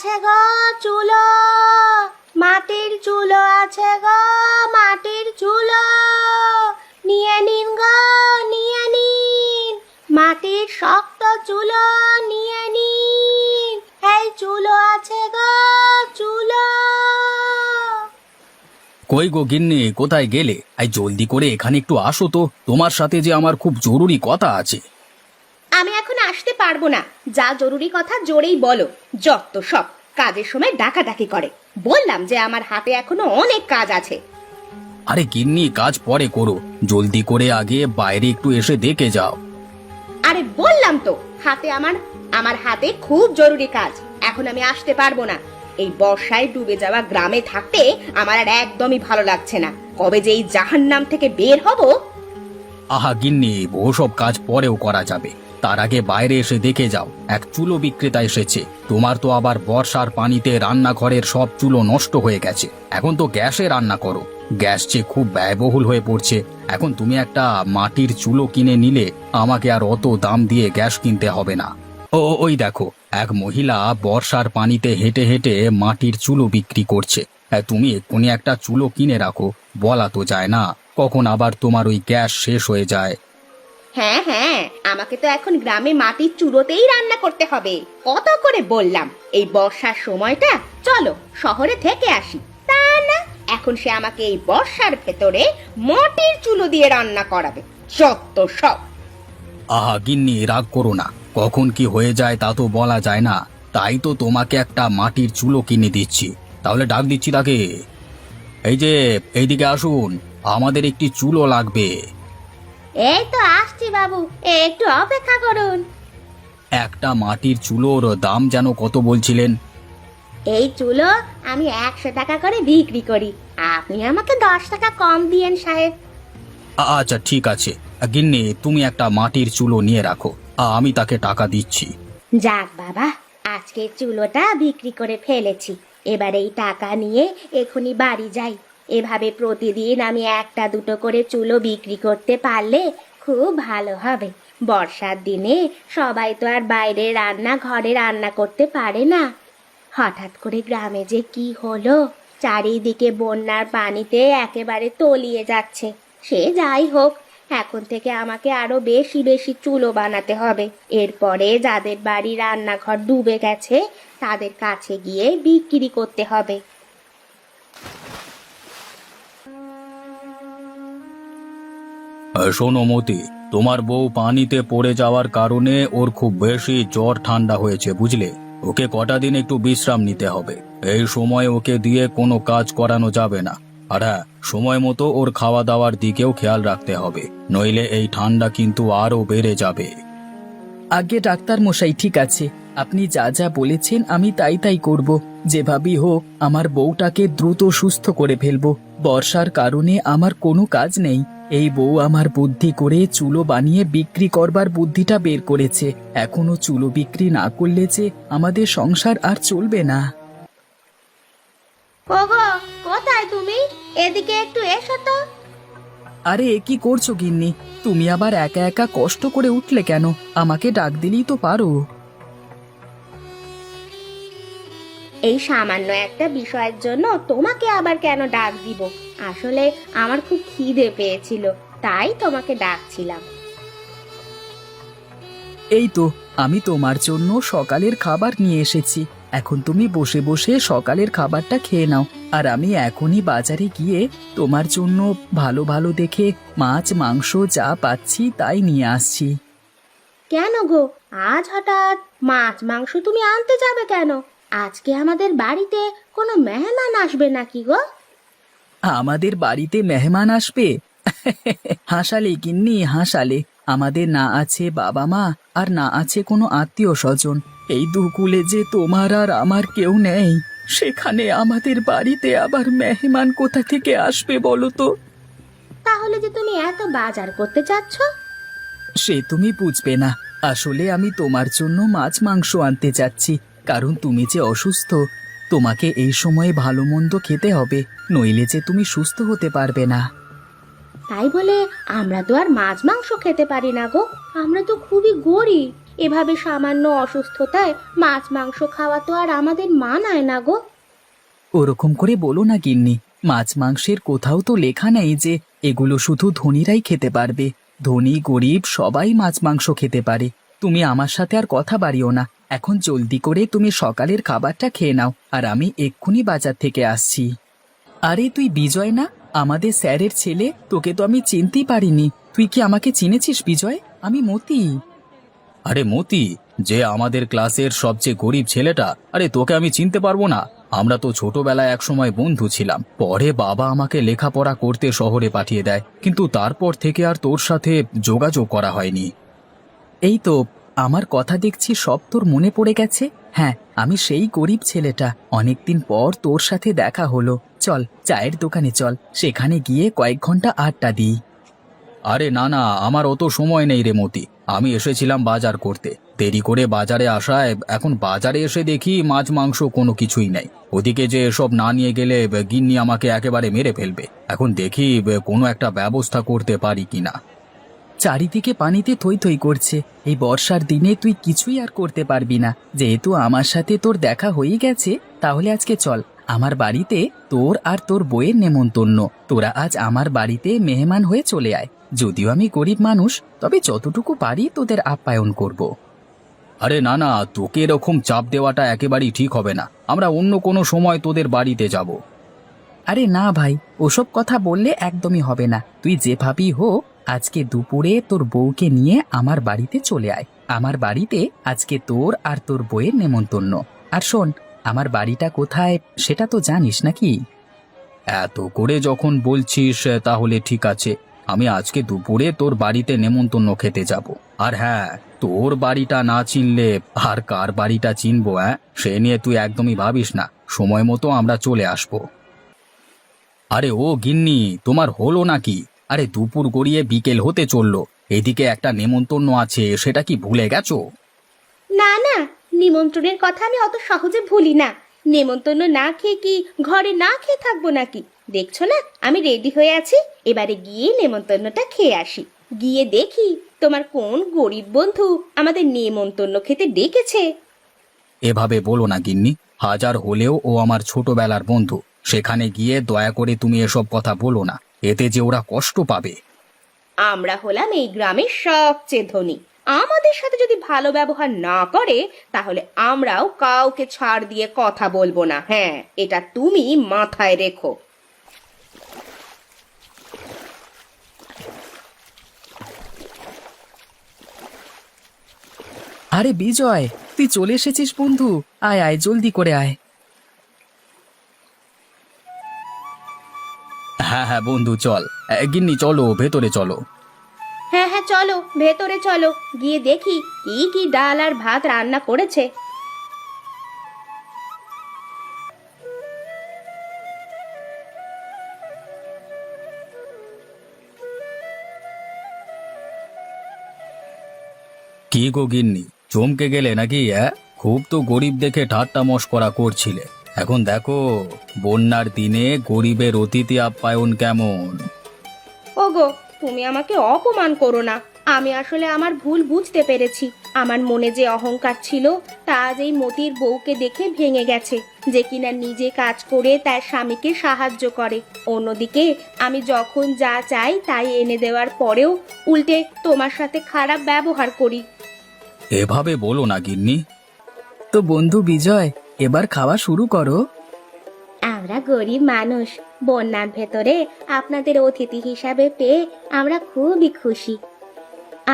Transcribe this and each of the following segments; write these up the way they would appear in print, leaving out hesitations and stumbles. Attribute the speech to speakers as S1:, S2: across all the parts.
S1: আছে গো চুলো, মাটির চুলো আছে গো, মাটির চুলো, নিয়ে নিন গো, নিয়ে নিন, মাটির শক্ত চুলো নিয়ে নিন, এই চুলো আছে গো চুলো।
S2: কই গো গিন্নি, কোথায় গেলে? এই জলদি করে এখানে একটু আসো তো, তোমার সাথে যে আমার খুব জরুরি কথা আছে।
S1: আমি এখন আসতে পারবো না, যা জরুরি কথা জোরেই বলো। যত সব কাজের সময় ডাকাডাকি করে, বললাম যে আমার হাতে এখনো অনেক কাজ আছে।
S2: আরে গিন্নি, কাজ পরে করো, জলদি করে আগে বাইরে একটু এসে দেখে যাও।
S1: আরে বললাম তো, হাতে আমার হাতে খুব জরুরি কাজ, এখন আমি আসতে পারবো না। এই বর্ষায় ডুবে যাওয়া গ্রামে থাকতে আমার আর একদমই ভালো লাগছে না। কবে যে এই জাহান্নাম থেকে বের হব।
S2: আহা গিন্নি, ওসব কাজ পরেও করা যাবে, তার আগে বাইরে এসে দেখে যাও। এক চুলো বিক্রেতা এসেছে। তোমার তো আবার বর্ষার পানিতে রান্নাঘরের সব চুলো নষ্ট হয়ে গেছে, এখন তো গ্যাসে রান্না করো। গ্যাস যে খুব ব্যয়বহুল হয়ে পড়ছে। এখন তুমি একটা মাটির চুলো কিনে নিলে আমাকে আর অত দাম দিয়ে গ্যাস কিনতে হবে না। ওই দেখো, এক মহিলা বর্ষার পানিতে হেঁটে হেঁটে মাটির চুলো বিক্রি করছে। তুমি এক্ষুনি একটা চুলো কিনে রাখো, বলা তো যায় না কখন আবার তোমার ওই গ্যাস শেষ হয়ে যায়।
S1: হ্যাঁ হ্যাঁ, আমাকে তো এখন গ্রামে মাটির চুলোতেই রান্না করতে হবে। কত করে বললাম এই বর্ষার সময়টা চলো শহরে থেকে আসি, তা না, এখন সে আমাকে এই বর্ষার ভেতরে মাটির চুলো দিয়ে রান্না করাবে। যত সব।
S2: আহা গিন্নি, রাগ করো না, কখন কি হয়ে যায় তা তো বলা যায় না। তাই তো তোমাকে একটা মাটির চুলো কিনে দিচ্ছি। তাহলে ডাক দিচ্ছি তাকে। এই যে, এইদিকে আসুন, আমাদের একটি চুলো লাগবে।
S1: এই তো আসছি বাবু, একটু অপেক্ষা করুন।
S2: একটা মাটির চুলোর দাম যেন কত বলছিলেন?
S1: এই চুলো আমি 100 টাকা করে বিক্রি করি, আপনি আমাকে 10 টাকা কম দিয়েন সাহেব।
S2: আচ্ছা ঠিক আছে, গিন্নি তুমি একটা মাটির চুলো নিয়ে রাখো, আমি তাকে টাকা দিচ্ছি।
S1: যাক বাবা, আজকে চুলোটা বিক্রি করে ফেলেছি। এবার এই টাকা নিয়ে এখনই বাড়ি যাই। এভাবে প্রতিদিন আমি একটা দুটো করে চুলো বিক্রি করতে পারলে খুব ভালো হবে। বর্ষার দিনে সবাই তো আর বাইরে ঘরে রান্না করতে পারে না। হঠাৎ করে গ্রামে যে কি হলো, চারিদিকে বন্যার পানিতে একেবারে তলিয়ে যাচ্ছে। সে যাই হোক, এখন থেকে আমাকে আরো বেশি বেশি চুলো বানাতে হবে। এরপরে যাদের বাড়ি রান্নাঘর ডুবে গেছে তাদের কাছে গিয়ে বিক্রি করতে হবে।
S2: শোনো মতি, তোমার বউ পানিতে পড়ে যাওয়ার কারণে ওর খুব বেশি জ্বর ঠান্ডা হয়েছে, বুঝলে? ওকে কটা দিন একটু বিশ্রাম নিতে হবে। এই সময় ওকে দিয়ে কোনো কাজ করানো যাবে না। আর হ্যাঁ, সময় মতো ওর খাওয়া দাওয়ার দিকেও খেয়াল রাখতে হবে, নইলে এই ঠান্ডা কিন্তু আরো বেড়ে যাবে।
S3: আগে ডাক্তার মশাই, ঠিক আছে, আপনি যা যা বলেছেন আমি তাই তাই করব। যেভাবেই হোক আমার বউটাকে দ্রুত সুস্থ করে ফেলবো। বর্ষার কারণে আমার কোনো কাজ নেই। এই বউ আমার বুদ্ধি করে চুলো বানিয়ে বিক্রি করবার বুদ্ধিটা বের করেছে। এখনো চুলো বিক্রি না করলে যে আমাদের সংসার আর চলবে না।
S1: ওগো, কোথায় তুমি? এদিকে একটু এসো তো।
S3: আরে কি করছো গিন্নি? তুমি আবার একা একা কষ্ট করে উঠলে কেন? আমাকে ডাক দিলেই তো পারো।
S1: এই সামান্য একটা বিষয়ের জন্য তোমাকে আবার কেন ডাক দিব? আসলে আমার খুব খিদে পেয়েছিল, তাই তোমাকে ডাকছিলাম।
S3: এই তো, আমি তোমার জন্য সকালের খাবার নিয়ে এসেছি। এখন তুমি বসে বসে সকালের খাবারটা খেয়ে নাও, আর আমি এখনই বাজারে গিয়ে তোমার জন্য ভালো ভালো দেখে মাছ মাংস যা পাচ্ছি তাই নিয়ে আসছি।
S1: কেন গো, আজ হঠাৎ মাছ মাংস তুমি আনতে যাবে কেন? আজকে আমাদের বাড়িতে কোনো মেহমান আসবে নাকি গো?
S3: আমাদের বাড়িতে মেহমান আসবে? হাসালে গিন্নি, হাসালে। আমাদের না আছে বাবা মা, আর না আছে কোনো আত্মীয় স্বজন। এই দুকুলে যে তোমার আর আমার কেউ নেই, সেখানে আমাদের বাড়িতে আবার মেহমান কোথা থেকে আসবে বলো তো?
S1: তাহলে যে তুমি এত বাজার করতে চাচ্ছ?
S3: সে তুমি বুঝবে না। আসলে আমি তোমার জন্য মাছ মাংস আনতে যাচ্ছি, কারণ তুমি যে অসুস্থ। তোমাকে এই সময়ে ভালো মন্দ খেতে হবে, নইলে যে তুমি সুস্থ হতে পারবে না।
S1: তাই বলে আমরা তো আর মাছ মাংস খেতে পারি না গো, আমরা তো খুবই গরিব। এভাবে সামান্য অসুস্থতায় মাছ মাংস খাওয়া তো আর আমাদের মানায় না গো।
S3: ওরকম করে বলো না গিন্নি, মাছ মাংসের কোথাও তো লেখা নেই যে এগুলো শুধু ধনীরাই খেতে পারবে। ধনী গরিব সবাই মাছ মাংস খেতে পারে। তুমি আমার সাথে আর কথা বাড়িও না, এখন জলদি করে তুমি সকালের খাবারটা খেয়ে নাও, আর আমি এক্ষুনি বাজার থেকে আসছি। আরে তুই বিজয় না, আমাদের স্যারের ছেলে? তোকে তো আমি চিনতেই পারিনি। তুই কি আমাকে চিনেছিস বিজয়? আমি মতি।
S2: আরে মতি, যে আমাদের ক্লাসের সবচেয়ে গরিব ছেলেটা, আরে তোকে আমি চিনতে পারবো না? আমরা তো ছোটবেলায় একসময় বন্ধু ছিলাম। পরে বাবা আমাকে লেখাপড়া করতে শহরে পাঠিয়ে দেয়, কিন্তু তারপর থেকে আর তোর সাথে যোগাযোগ করা হয়নি।
S3: এই তো, আমার কথা দেখছি সব তোর মনে পড়ে গেছে। হ্যাঁ, আমি সেই গরিব ছেলেটা। অনেকদিন পর তোর সাথে দেখা হলো। চল চায়ের দোকানে চল, সেখানে গিয়ে কয়েক ঘন্টা আড্ডা দিই।
S2: আরে না না, আমার অত সময় নেই রে মতি। আমি এসেছিলাম বাজার করতে, দেরি করে বাজারে আসায় এখন বাজারে এসে দেখি মাছ মাংস কোনো কিছুই নেই। ওদিকে যে এসব না নিয়ে গেলে গিন্নি আমাকে একেবারে মেরে ফেলবে। এখন দেখি কোনো একটা ব্যবস্থা করতে পারি কিনা।
S3: চারিদিকে পানিতে থই থই করছে। এই বর্ষার দিনে তুই কিছুই আর করতে পারবি না। যেহেতু আমার সাথে তোর দেখা হয়ে গেছে, তাহলে আজকে চল আমার বাড়িতে। তোর আর তোর বউয়ের নেমন্তন্ন। তোরা আজ আমার বাড়িতে মেহমান হয়ে চলে আয়। যদিও আমি গরিব মানুষ, তবে যতটুকু পারি তোদের আপ্যায়ন করব।
S2: আরে না না, তোকে এরকম চাপ দেওয়াটা একেবারেই ঠিক হবে না। আমরা অন্য কোনো সময় তোদের বাড়িতে যাব।
S3: আরে না ভাই, ওসব কথা বললে একদমই হবে না। তুই যেভাবেই হোক আজকে দুপুরে তোর বউকে নিয়ে আমার বাড়িতে চলে আয়। আমার বাড়িতে আজকে তোর আর তোর বউয়ের নেমন্তন্ন। আর শোন, আমার বাড়িটা কোথায় সেটা তো জানিস নাকি?
S2: এত করে যখন বলছিস তাহলে ঠিক আছে, আমি আজকে দুপুরে তোর বাড়িতে নেমন্তন্ন খেতে যাব। আর হ্যাঁ, তোর বাড়িটা না চিনলে আর কার বাড়িটা চিনবো? সে নিয়ে তুই একদমই ভাবিস না, সময় মতো আমরা চলে আসব। আরে ও গিন্নি, তোমার হলো নাকি? আরে দুপুর গড়িয়ে বিকেল হতে চললো, এদিকে একটা নেমন্তন্ন আছে, সেটা কি ভুলে গেছো?
S1: না না, নিমন্ত্রণের কথা আমি অত সহজে ভুলি না। নেমন্তন্ন না খেয়ে কি ঘরে না খেয়ে থাকবো নাকি? দেখছো না আমি রেডি হয়ে আছি। এবারে গিয়ে নেমন্তন্নটা খেয়ে আসি। গিয়ে দেখি তোমার কোন গরিব বন্ধু আমাদের নেমন্তন্ন খেতে ডেকেছে।
S2: এভাবে বলো না গিন্নি, হাজার হলেও ও আমার ছোটবেলার বন্ধু। সেখানে গিয়ে দয়া করে তুমি এসব কথা বলো না, এতে যে ওরা কষ্ট পাবে।
S1: আমরা হলাম এই গ্রামের সবচেয়ে ধনী। আমাদের সাথে যদি ভালো ব্যবহার না করে, তাহলে আমরাও কাউকে ছাড় দিয়ে কথা বলবো না। হ্যাঁ, এটা তুমি মাথায় রেখো।
S3: আরে বিজয়, তুই চলে এসেছিস বন্ধু। আয় আয়, জলদি করে আয়।
S2: হ্যাঁ হ্যাঁ বন্ধু, চল। গিন্নি চলো, ভেতরে চলো।
S1: হ্যাঁ হ্যাঁ, চলো ভেতরে চলো, গিয়ে দেখি কি কি ডাল আর ভাত রান্না করেছে।
S2: কি গো গিন্নি, চমকে গেলে নাকি? খুব তো গরিব দেখে ঠাট্টা মশকরা করছিলে, এখন দেখো বন্যার দিনে গরিবের অতিথি আপ্যায়ন কেমন।
S1: ওগো, তুমি আমাকে অপমান করো না। আমি আসলে আমার ভুল বুঝতে পেরেছি। আমার মনে যে অহংকার ছিল, তা আজ এই মতির বউকে দেখে ভেঙে গেছে, যে কিনা নিজে কাজ করে তার স্বামীকে সাহায্য করে। অন্যদিকে আমি যখন যা চাই তাই এনে দেওয়ার পরেও উল্টে তোমার সাথে খারাপ ব্যবহার করি।
S2: এভাবে বলো না গিন্নি।
S3: তো বন্ধু বিজয়, এবার খাওয়া শুরু করো।
S1: আমরা গরিব মানুষ, বন্যার ভেতরে আপনাদের অতিথি হিসাবে পেয়ে আমরা খুবই খুশি।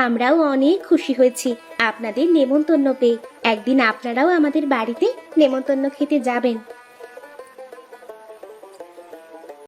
S1: আমরাও অনেক খুশি হয়েছি আপনাদের নেমন্তন্ন পেয়ে। একদিন আপনারাও আমাদের বাড়িতে নেমন্তন্ন খেতে যাবেন।